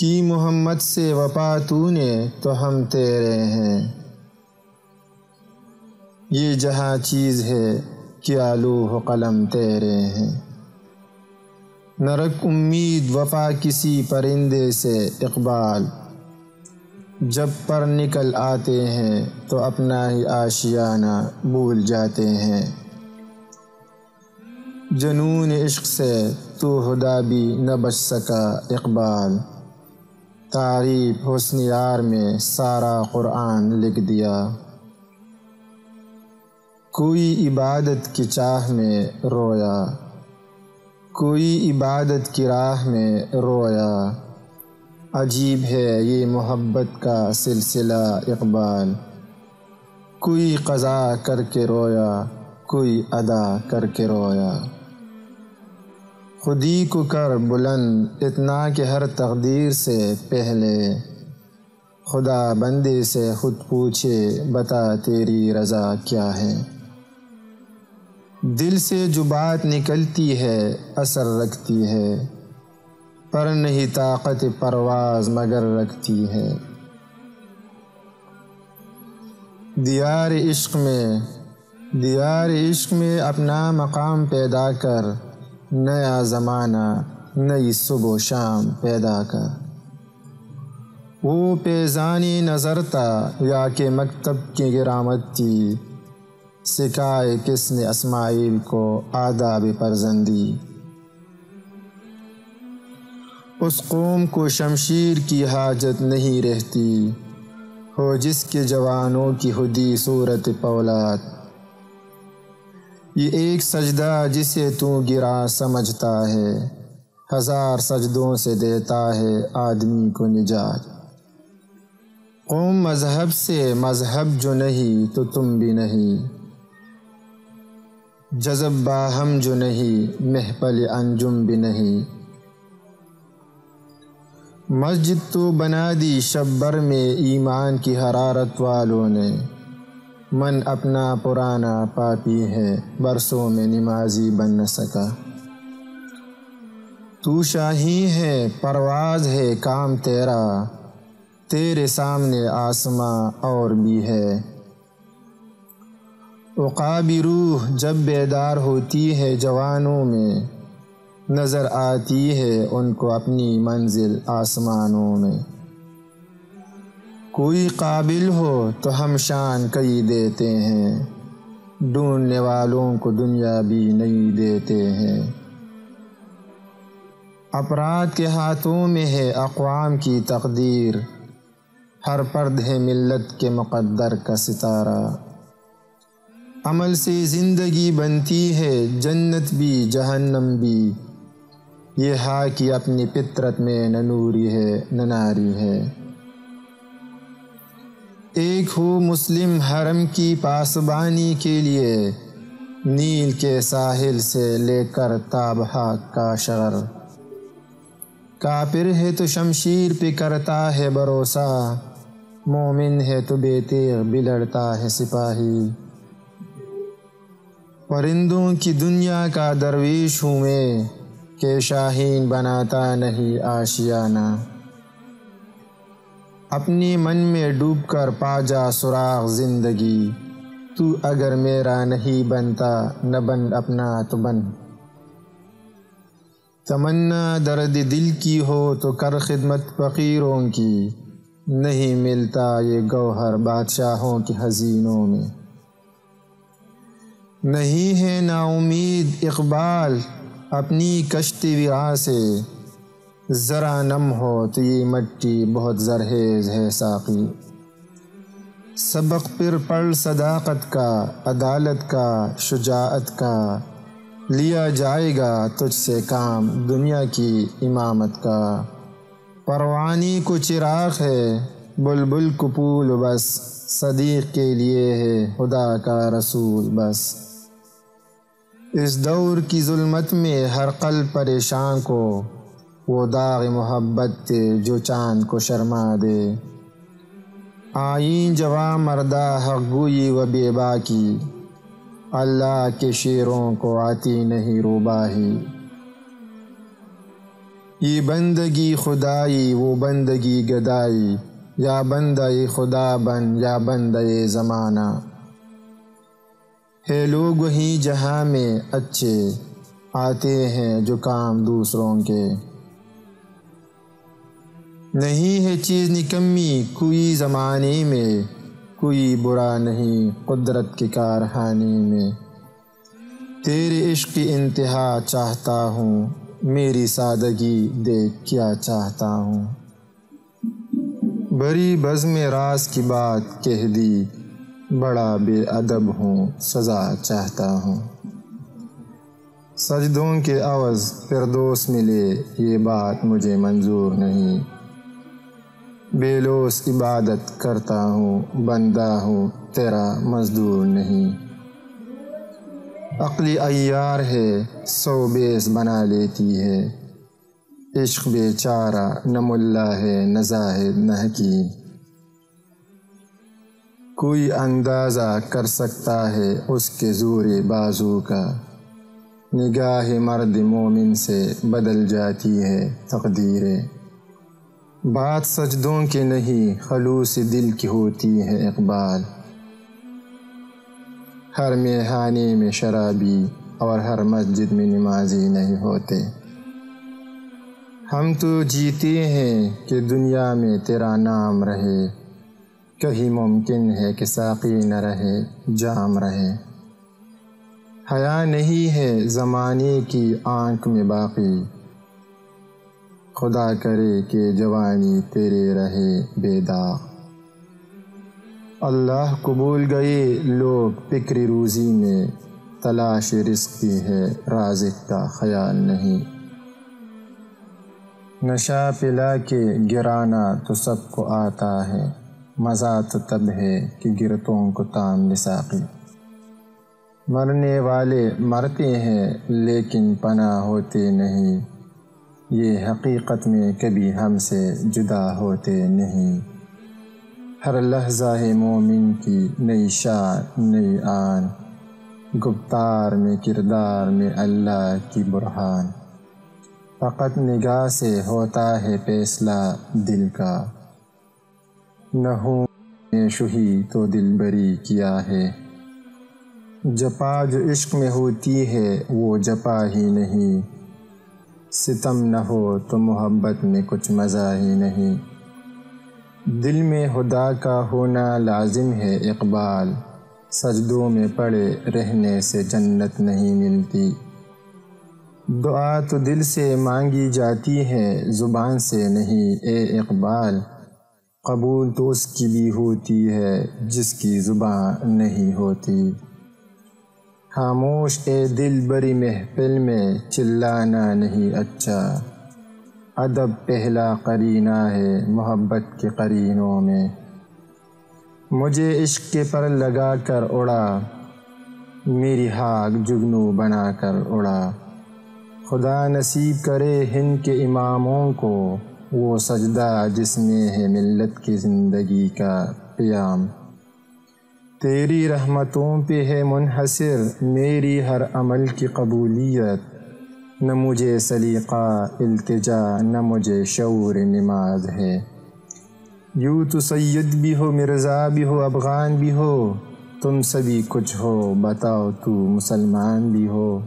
کی محمد سے وفا تو نے تو ہم تیرے ہیں، یہ جہاں چیز ہے کیا لوح و قلم تیرے ہیں۔ نہ رکھ امید وفا کسی پرندے سے اقبال، جب پر نکل آتے ہیں تو اپنا ہی آشیانہ بھول جاتے ہیں۔ جنون عشق سے تو خدا بھی نہ بچ سکا اقبال، تعریف حسن یار میں سارا قرآن لکھ دیا۔ کوئی عبادت کی چاہ میں رویا، کوئی عبادت کی راہ میں رویا، عجیب ہے یہ محبت کا سلسلہ اقبال، کوئی قضا کر کے رویا کوئی ادا کر کے رویا۔ خودی کو کر بلند اتنا کہ ہر تقدیر سے پہلے، خدا بندے سے خود پوچھے بتا تیری رضا کیا ہے۔ دل سے جو بات نکلتی ہے اثر رکھتی ہے، پر نہیں طاقت پرواز مگر رکھتی ہے۔ دیار عشق میں اپنا مقام پیدا کر، نیا زمانہ نئی صبح و شام پیدا کر۔ وہ پیزانی نظر تھا یا کہ مکتب کی گرامت تھی، سکھائے کس نے اسماعیل کو آداب فرزندی۔ اس قوم کو شمشیر کی حاجت نہیں رہتی، ہو جس کے جوانوں کی خودی صورت فولاد۔ یہ ایک سجدہ جسے تو گرا سمجھتا ہے، ہزار سجدوں سے دیتا ہے آدمی کو نجات۔ قوم مذہب سے مذہب جو نہیں تو تم بھی نہیں، جذب باہم جو نہیں محفل انجم بھی نہیں۔ مسجد تو بنا دی شب بر میں ایمان کی حرارت والوں نے، من اپنا پرانا پاپی ہے برسوں میں نمازی بن نہ سکا۔ تو شاہی ہے پرواز ہے کام تیرا، تیرے سامنے آسماں اور بھی ہے۔ عقابی روح جب بیدار ہوتی ہے جوانوں میں، نظر آتی ہے ان کو اپنی منزل آسمانوں میں۔ کوئی قابل ہو تو ہم شان کئی دیتے ہیں، ڈھونڈنے والوں کو دنیا بھی نہیں دیتے ہیں۔ افراد کے ہاتھوں میں ہے اقوام کی تقدیر، ہر فرد ہے ملت کے مقدر کا ستارہ۔ عمل سے زندگی بنتی ہے جنت بھی جہنم بھی، یہ ہا کہ اپنی فطرت میں نہ نوری ہے نہ ناری ہے۔ ایک ہو مسلم حرم کی پاسبانی کے لیے، نیل کے ساحل سے لے کر تابہا کا شغر۔ کافر ہے تو شمشیر پہ کرتا ہے بھروسہ، مومن ہے تو بے تیغ بھی لڑتا ہے سپاہی۔ پرندوں کی دنیا کا درویش ہوں میں، کہ شاہین بناتا نہیں آشیانہ۔ اپنی من میں ڈوب کر پا جا سراغ زندگی، تو اگر میرا نہیں بنتا نہ بن اپنا تو بن۔ تمنا درد دل کی ہو تو کر خدمت فقیروں کی، نہیں ملتا یہ گوہر بادشاہوں کے خزینوں میں۔ نہیں ہے نا امید اقبال اپنی کشتی ویراں سے، ذرا نم ہو تو یہ مٹی بہت زرخیز ہے ساقی۔ سبق پھر پڑھ صداقت کا، عدالت کا، شجاعت کا، لیا جائے گا تجھ سے کام دنیا کی امامت کا۔ پروانی کو چراغ ہے بلبل کو پھول بس، صدیق کے لیے ہے خدا کا رسول بس۔ اس دور کی ظلمت میں ہر قلب پریشان کو، وہ داغ محبت دے جو چاند کو شرما دے۔ آئین جواں مردہ حق گوئی و بے باکی، اللہ کے شیروں کو آتی نہیں روباہی۔ یہ بندگی خدائی وہ بندگی گدائی، یا بندہ خدا بن یا بندہ زمانہ۔ ہے لوگ وہیں جہاں میں اچھے، آتے ہیں جو کام دوسروں کے۔ نہیں ہے چیز نکمی کوئی زمانے میں، کوئی برا نہیں قدرت کے کارخانے میں۔ تیرے عشق کی انتہا چاہتا ہوں، میری سادگی دیکھ کیا چاہتا ہوں۔ بڑی بزم راز کی بات کہہ دی، بڑا بے ادب ہوں سزا چاہتا ہوں۔ سجدوں کے عوض فردوس ملے، یہ بات مجھے منظور نہیں۔ بے لوث عبادت کرتا ہوں، بندہ ہوں تیرا مزدور نہیں۔ عقل عیار ہے سو بیس بنا لیتی ہے، عشق بے چارہ نہ ملا ہے نہ زاہد نہ حکیم۔ کوئی اندازہ کر سکتا ہے اس کے زور بازو کا، نگاہ مرد مومن سے بدل جاتی ہے تقدیریں۔ بات سجدوں کے نہیں خلوص دل کی ہوتی ہے اقبال، ہر میخانے میں شرابی اور ہر مسجد میں نمازی نہیں ہوتے۔ ہم تو جیتے ہیں کہ دنیا میں تیرا نام رہے، کہیں ممکن ہے کہ ساقی نہ رہے جام رہے۔ حیا نہیں ہے زمانے کی آنکھ میں باقی، خدا کرے کہ جوانی تیرے رہے بے داغ۔ اللہ قبول گئے لوگ فکر روزی میں، تلاش رزق کی ہے رازق کا خیال نہیں۔ نشہ پلا کے گرانا تو سب کو آتا ہے، مزہ تو تب ہے کہ گرتوں کو تام لے ساقی۔ مرنے والے مرتے ہیں لیکن پناہ ہوتے نہیں، یہ حقیقت میں کبھی ہم سے جدا ہوتے نہیں۔ ہر لحظہ ہے مومن کی نئی شان نئی آن، گفتار میں کردار میں اللہ کی برہان۔ فقط نگاہ سے ہوتا ہے فیصلہ دل کا، نہ ہوں میں شہی تو دل بری کیا ہے۔ جپا جو عشق میں ہوتی ہے وہ جپا ہی نہیں، ستم نہ ہو تو محبت میں کچھ مزہ ہی نہیں۔ دل میں خدا کا ہونا لازم ہے اقبال، سجدوں میں پڑے رہنے سے جنت نہیں ملتی۔ دعا تو دل سے مانگی جاتی ہے زبان سے نہیں اے اقبال، قبول تو اس کی بھی ہوتی ہے جس کی زبان نہیں ہوتی۔ خاموش اے دل بری محفل میں چلانا نہیں اچھا، ادب پہلا قرینہ ہے محبت کے قرینوں میں۔ مجھے عشق کے پر لگا کر اڑا، میری خاک جگنو بنا کر اڑا۔ خدا نصیب کرے ہند کے اماموں کو وہ سجدہ جس میں ہے ملت کی زندگی کا قیام۔ تیری رحمتوں پہ ہے منحصر میری ہر عمل کی قبولیت، نہ مجھے سلیقہ التجا نہ مجھے شعور نماز ہے۔ یوں تو سید بھی ہو مرزا بھی ہو افغان بھی ہو، تم سبھی کچھ ہو بتاؤ تو مسلمان بھی ہو۔